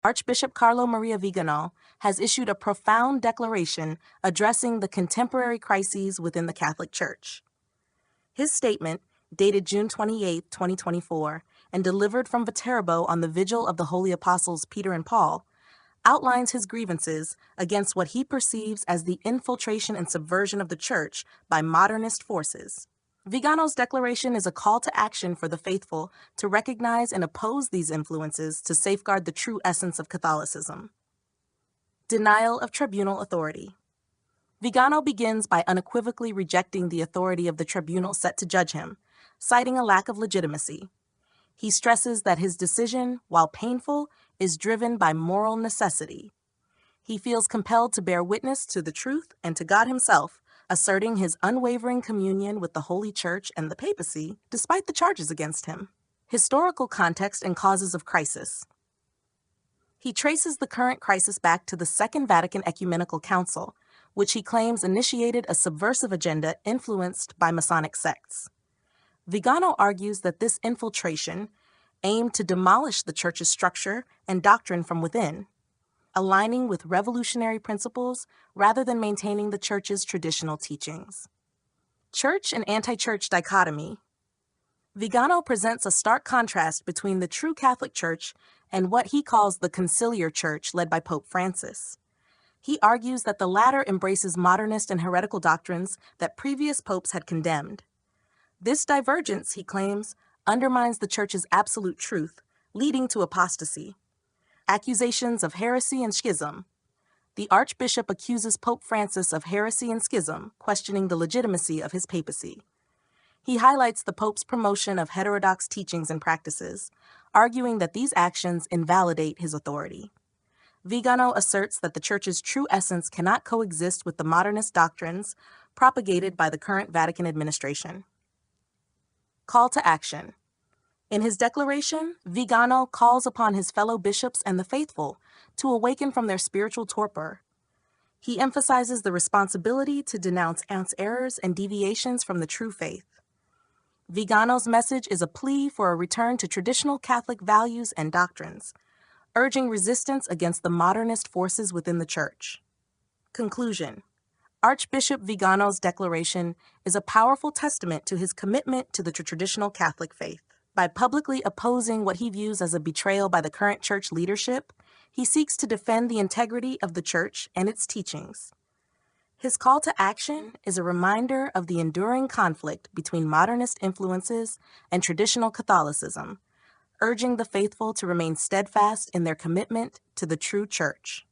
Archbishop Carlo Maria Viganò has issued a profound declaration addressing the contemporary crises within the Catholic Church. His statement, dated June 28, 2024, and delivered from Viterbo on the vigil of the Holy Apostles Peter and Paul, outlines his grievances against what he perceives as the infiltration and subversion of the Church by modernist forces. Viganò's declaration is a call to action for the faithful to recognize and oppose these influences to safeguard the true essence of Catholicism. Denial of tribunal authority. Viganò begins by unequivocally rejecting the authority of the tribunal set to judge him, citing a lack of legitimacy. He stresses that his decision, while painful, is driven by moral necessity. He feels compelled to bear witness to the truth and to God himself, asserting his unwavering communion with the Holy Church and the papacy, despite the charges against him. Historical context and causes of crisis. He traces the current crisis back to the Second Vatican Ecumenical Council, which he claims initiated a subversive agenda influenced by Masonic sects. Viganò argues that this infiltration aimed to demolish the Church's structure and doctrine from within, aligning with revolutionary principles rather than maintaining the Church's traditional teachings. Church and anti-church dichotomy. Viganò presents a stark contrast between the true Catholic Church and what he calls the conciliar church led by Pope Francis. He argues that the latter embraces modernist and heretical doctrines that previous popes had condemned. This divergence, he claims, undermines the Church's absolute truth, leading to apostasy. Accusations of heresy and schism. The Archbishop accuses Pope Francis of heresy and schism, questioning the legitimacy of his papacy. He highlights the Pope's promotion of heterodox teachings and practices, arguing that these actions invalidate his authority. Viganò asserts that the Church's true essence cannot coexist with the modernist doctrines propagated by the current Vatican administration. Call to action. In his declaration, Viganò calls upon his fellow bishops and the faithful to awaken from their spiritual torpor. He emphasizes the responsibility to denounce errors and deviations from the true faith. Viganò's message is a plea for a return to traditional Catholic values and doctrines, urging resistance against the modernist forces within the Church. Conclusion. Archbishop Viganò's declaration is a powerful testament to his commitment to the traditional Catholic faith. By publicly opposing what he views as a betrayal by the current Church leadership, he seeks to defend the integrity of the Church and its teachings. His call to action is a reminder of the enduring conflict between modernist influences and traditional Catholicism, urging the faithful to remain steadfast in their commitment to the true Church.